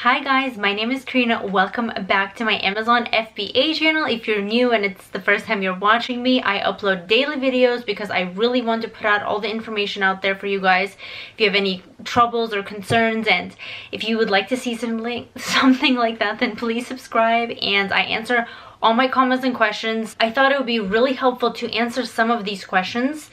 Hi guys, my name is Karina. Welcome back to my Amazon FBA channel. If you're new and it's the first time you're watching me, I upload daily videos because I really want to put out all the information out there for you guys. If you have any troubles or concerns, and if you would like to see something like that, then please subscribe, and I answer all my comments and questions. I thought it would be really helpful to answer some of these questions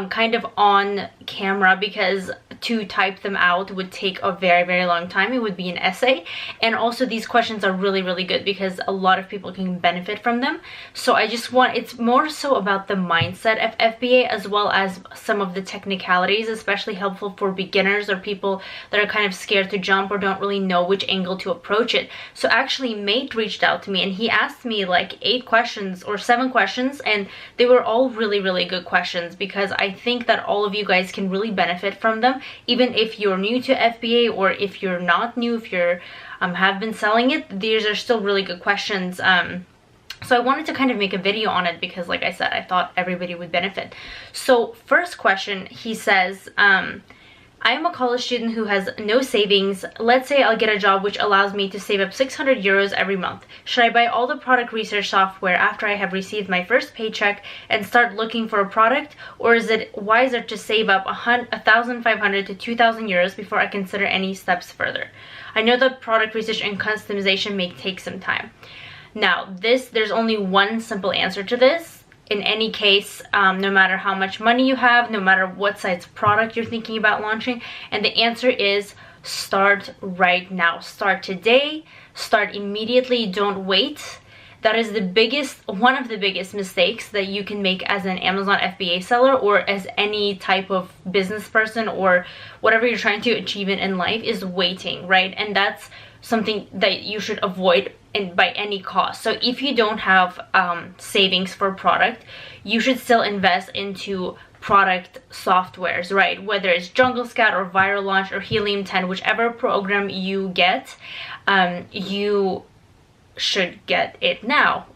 kind of on camera, because to type them out would take a very long time. It would be an essay, and also these questions are really good because a lot of people can benefit from them. So I just want, it's more so about the mindset of FBA as well as some of the technicalities, especially helpful for beginners or people that are kind of scared to jump or don't really know which angle to approach it. So actually Mate reached out to me and he asked me like 8 questions or 7 questions, and they were all really good questions because I think that all of you guys can really benefit from them, even if you're new to FBA or if you're not new, if you're have been selling it. These are still really good questions. So I wanted to kind of make a video on it because, like I said, I thought everybody would benefit. So first question, he says, I am a college student who has no savings. Let's say I'll get a job which allows me to save up 600 euros every month. Should I buy all the product research software after I have received my first paycheck and start looking for a product? Or is it wiser to save up 1,500 to 2,000 euros before I consider any steps further? I know that product research and customization may take some time. Now, there's only one simple answer to this. In any case, no matter how much money you have, no matter what size product you're thinking about launching, and the answer is start right now. Start today, start immediately, don't wait. That is one of the biggest mistakes that you can make as an Amazon FBA seller, or as any type of business person, or whatever you're trying to achieve in life, is waiting, right? And that's something that you should avoid by any cost. So if you don't have savings for product, you should still invest into product softwares, right? Whether it's Jungle Scout or Viral Launch or Helium 10, whichever program you get, you should get it now.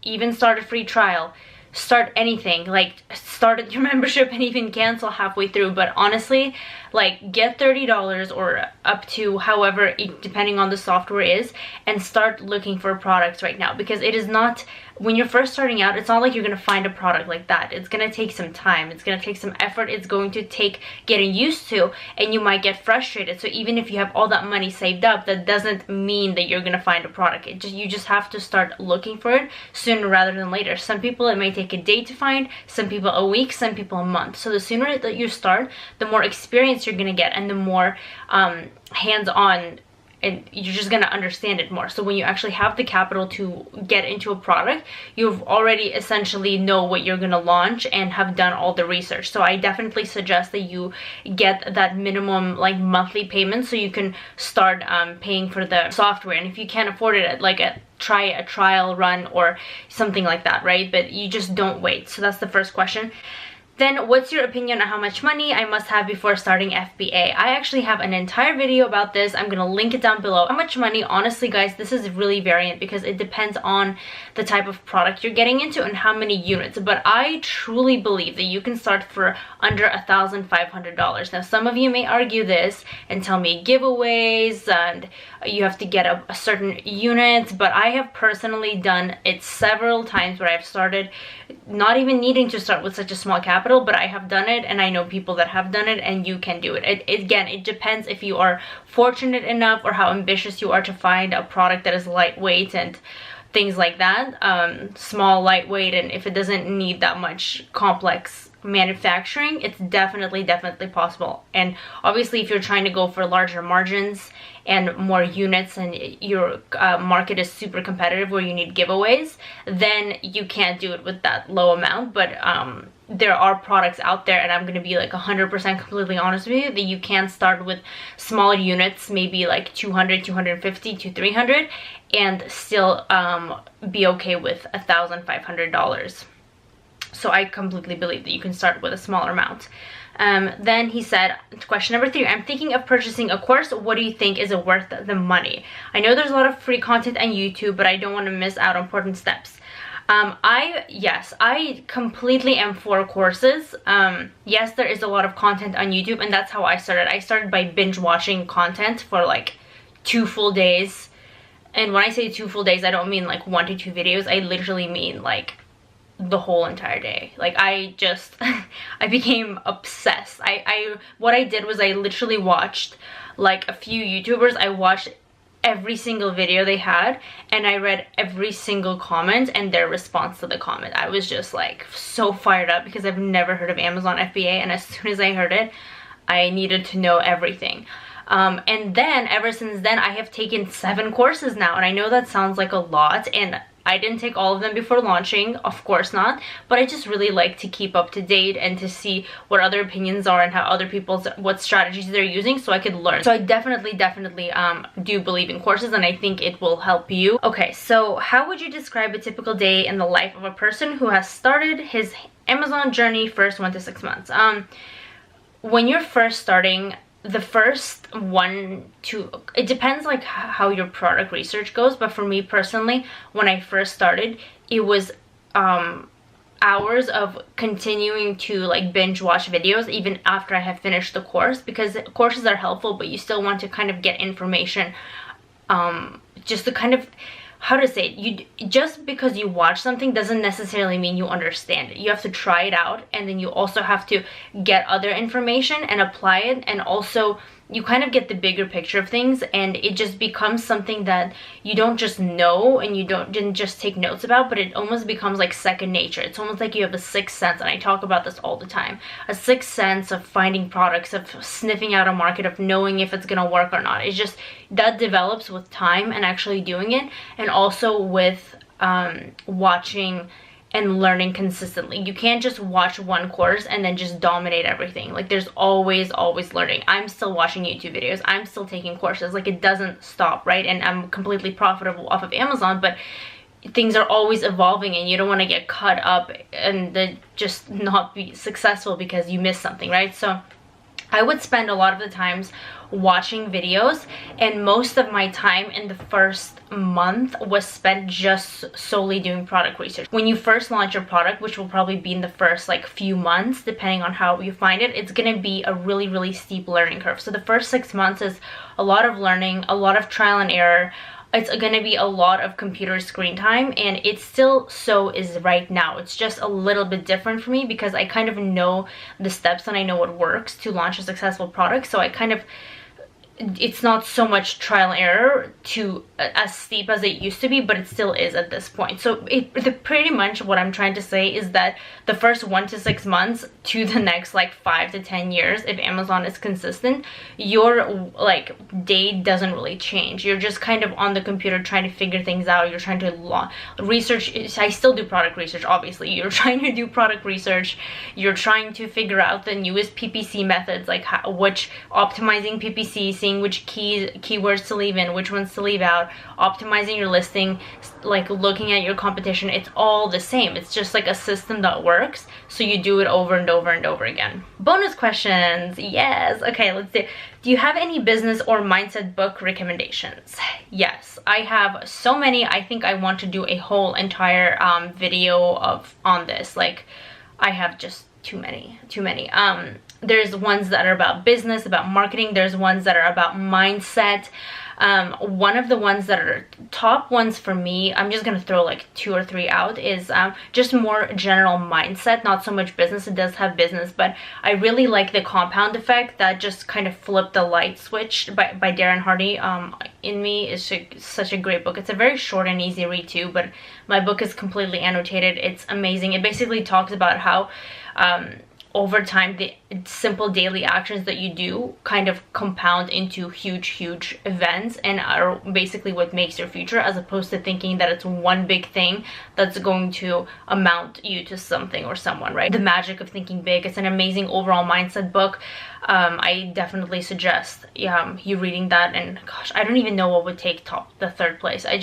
Even start a free trial. Start anything, like start your membership and even cancel halfway through. But honestly, like, get $30 or up to however, depending on the software is, and start looking for products right now. Because it is not, when you're first starting out, it's not like you're gonna find a product like that. It's gonna take some time, it's gonna take some effort, it's going to take getting used to, and you might get frustrated. So even if you have all that money saved up, that doesn't mean that you're gonna find a product. You just have to start looking for it sooner rather than later. Some people it may take a day to find, some people a week, some people a month. So the sooner that you start, the more experience you're gonna get, and the more hands-on, and you're just gonna understand it more. So when you actually have the capital to get into a product, you've already essentially know what you're gonna launch and have done all the research. So I definitely suggest that you get that minimum like monthly payment so you can start paying for the software. And if you can't afford it, like try a trial run or something like that, right? But you just don't wait. So that's the first question. Then, what's your opinion on how much money I must have before starting FBA? I actually have an entire video about this. I'm gonna link it down below. How much money? Honestly, guys, this is really variant because it depends on the type of product you're getting into and how many units. But I truly believe that you can start for under $1,500. Now, some of you may argue this and tell me giveaways and you have to get a certain unit, but I have personally done it several times where I've started not even needing to start with such a small capital, but I have done it, and I know people that have done it, and you can do it. Again, it depends if you are fortunate enough or how ambitious you are to find a product that is lightweight and things like that, small, lightweight, and if it doesn't need that much complex manufacturing, it's definitely possible. And obviously, if you're trying to go for larger margins and more units, and your market is super competitive where you need giveaways, then you can't do it with that low amount. But there are products out there, and I'm gonna be like 100% completely honest with you, that you can start with smaller units, maybe like 200, 250 to 300, and still be okay with $1,500. So I completely believe that you can start with a smaller amount. Then he said, question number 3, I'm thinking of purchasing a course. What do you think? Is it worth the money? I know there's a lot of free content on YouTube, but I don't want to miss out on important steps. Yes, I completely am for courses. Yes, there is a lot of content on YouTube, and that's how I started. I started by binge watching content for like 2 full days. And when I say 2 full days, I don't mean like 1 to 2 videos. I literally mean like the whole entire day. Like I just I became obsessed. What I did was I literally watched like a few YouTubers. I watched every single video they had, and I read every single comment and their response to the comment. I was just like so fired up because I've never heard of Amazon FBA, and as soon as I heard it, I needed to know everything. And then ever since then, I have taken 7 courses now, and I know that sounds like a lot, and I didn't take all of them before launching, of course not, but I just really like to keep up to date and to see what other opinions are and how other people's, what strategies they're using, so I could learn. So I definitely do believe in courses, and I think it will help you. Okay, so how would you describe a typical day in the life of a person who has started his Amazon journey first 1 to 6 months? When you're first starting, the first 1 to, it depends like how your product research goes, but for me personally, when I first started, it was hours of continuing to like binge watch videos even after I have finished the course, because courses are helpful, but you still want to kind of get information, just to kind of, how to say it, you just because you watch something doesn't necessarily mean you understand it. You have to try it out, and then you also have to get other information and apply it, and also you kind of get the bigger picture of things, and it just becomes something that you don't just know and you didn't just take notes about, but it almost becomes like second nature. It's almost like you have a sixth sense, and I talk about this all the time. A sixth sense of finding products, of sniffing out a market, of knowing if it's gonna work or not. It's just that develops with time and actually doing it, and also with watching and learning consistently. You can't just watch one course and then just dominate everything. Like there's always learning. I'm still watching YouTube videos. I'm still taking courses. Like it doesn't stop, right? And I'm completely profitable off of Amazon, but things are always evolving, and you don't want to get caught up and then just not be successful because you missed something, right? So I would spend a lot of the times watching videos, and most of my time in the first month was spent just solely doing product research. When you first launch your product, which will probably be in the first like few months depending on how you find it, it's gonna be a really steep learning curve. So the first 6 months is a lot of learning, a lot of trial and error. It's gonna be a lot of computer screen time, and it still so is right now. It's just a little bit different for me because I kind of know the steps and I know what works to launch a successful product. So I kind of, it's not so much trial and error to as steep as it used to be, but it still is at this point. So pretty much what I'm trying to say is that the first 1 to 6 months to the next like 5 to 10 years, if Amazon is consistent, your like day doesn't really change. You're just kind of on the computer trying to figure things out. You're trying to research. I still do product research, obviously. You're trying to do product research. You're trying to figure out the newest PPC methods, like which optimizing PPC, seeing which keywords to leave in, which ones to leave out, optimizing your listing, like looking at your competition. It's all the same. It's just like a system that works, so you do it over and over and over again. Bonus questions. Yes. Okay, let's do. Do you have any business or mindset book recommendations? Yes, I have so many. I think I want to do a whole entire video on this. Like I have just too many. There's ones that are about business, about marketing. There's ones that are about mindset. One of the ones that are top ones for me, I'm just gonna throw like 2 or 3 out, is just more general mindset, not so much business. It does have business, but I really like The Compound Effect, that just kind of flipped the light switch by Darren Hardy. In Me is such a great book. It's a very short and easy read too, but my book is completely annotated. It's amazing. It basically talks about how over time, the simple daily actions that you do kind of compound into huge events and are basically what makes your future, as opposed to thinking that it's one big thing that's going to amount you to something or someone, right? The magic of thinking big. It's an amazing overall mindset book. I definitely suggest you reading that, and gosh, I don't even know what would take the third place. I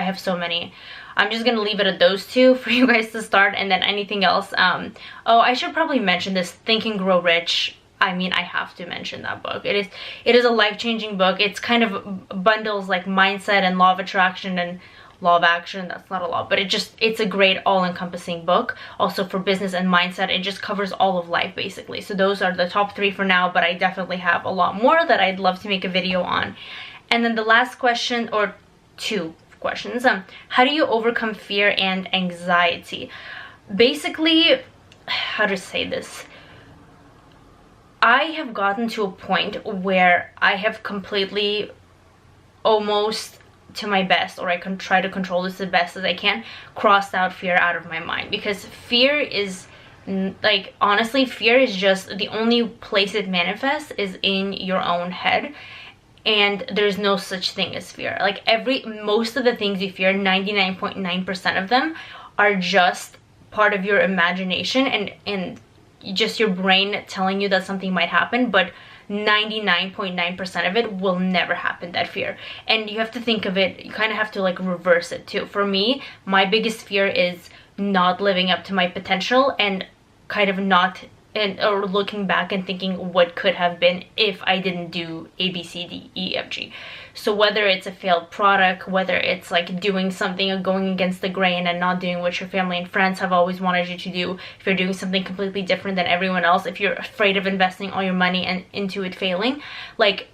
have so many. I'm just gonna leave it at those 2 for you guys to start, and then anything else. Oh, I should probably mention this, Think and Grow Rich. I mean, I have to mention that book. It is a life-changing book. It's kind of bundles like mindset and law of attraction and law of action. That's not a law, but it's a great all-encompassing book. Also for business and mindset, it just covers all of life basically. So those are the top 3 for now, but I definitely have a lot more that I'd love to make a video on. And then the last question, or two questions, how do you overcome fear and anxiety? Basically, how to say this, I have gotten to a point where I have completely, almost to my best, or I can try to control this the best as I can, crossed out fear out of my mind. Because fear is, like, honestly, fear is just the only place it manifests is in your own head. And there's no such thing as fear. Like, most of the things you fear, 99.9% of them are just part of your imagination and just your brain telling you that something might happen, but 99.9% of it will never happen, that fear. And you have to think of it, you kind of have to like reverse it too. For me, my biggest fear is not living up to my potential and kind of not, or looking back and thinking what could have been if I didn't do A, B, C, D, E, F, G. So whether it's a failed product, whether it's like doing something or going against the grain and not doing what your family and friends have always wanted you to do, if you're doing something completely different than everyone else, if you're afraid of investing all your money and into it failing, like,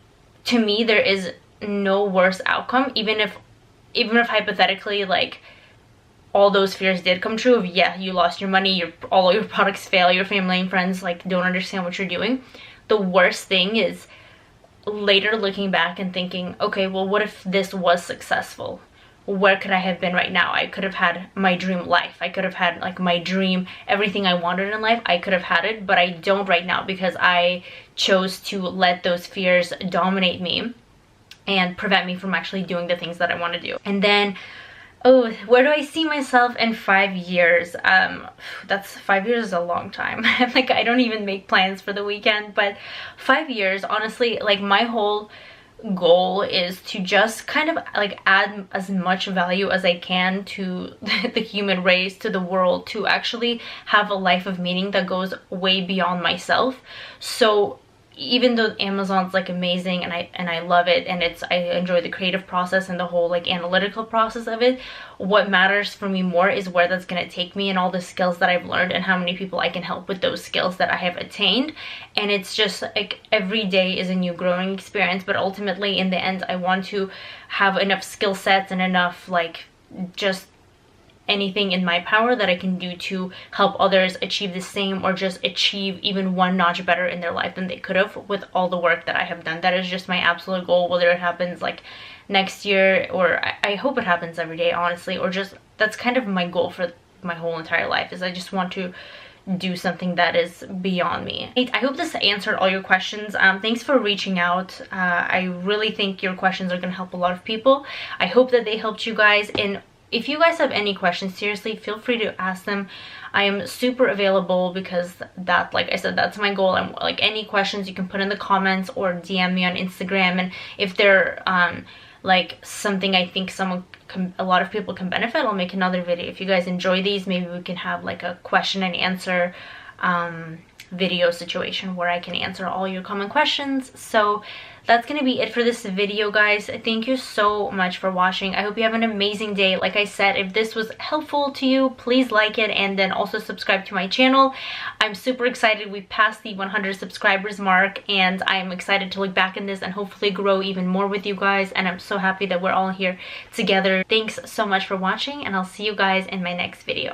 to me, there is no worse outcome, even if hypothetically, like, all those fears did come true. Of, yeah, you lost your money, all your products fail, your family and friends like don't understand what you're doing. The worst thing is later looking back and thinking, okay, well, what if this was successful? Where could I have been right now? I could have had my dream life. I could have had like my dream, everything I wanted in life. I could have had it, but I don't right now because I chose to let those fears dominate me and prevent me from actually doing the things that I want to do. And then, oh, where do I see myself in 5 years? That's 5 years is a long time. Like, I don't even make plans for the weekend, but 5 years, honestly, like, my whole goal is to just kind of like add as much value as I can to the human race, to the world, to actually have a life of meaning that goes way beyond myself. So even though Amazon's like amazing and I love it, and I enjoy the creative process and the whole like analytical process of it, what matters for me more is where that's gonna take me and all the skills that I've learned and how many people I can help with those skills that I have attained. And it's just like every day is a new growing experience, but ultimately in the end I want to have enough skill sets and enough like just anything in my power that I can do to help others achieve the same, or just achieve even one notch better in their life than they could have with all the work that I have done. That is just my absolute goal, whether it happens like next year, or I hope it happens every day, honestly, or just that's kind of my goal for my whole entire life, is I just want to do something that is beyond me. I hope this answered all your questions. Thanks for reaching out. I really think your questions are going to help a lot of people. I hope that they helped you guys. And if you guys have any questions, seriously, feel free to ask them. I am super available because that, like I said, that's my goal. I'm like, any questions you can put in the comments or DM me on Instagram. And if they're like something I think a lot of people can benefit, I'll make another video. If you guys enjoy these, maybe we can have like a question and answer video situation where I can answer all your common questions. So that's gonna be it for this video, guys. Thank you so much for watching. I hope you have an amazing day. Like I said, if this was helpful to you, please like it, and then also subscribe to my channel. I'm super excited. We passed the 100 subscribers mark, and I'm excited to look back in this and hopefully grow even more with you guys. And I'm so happy that we're all here together. Thanks so much for watching, and I'll see you guys in my next video.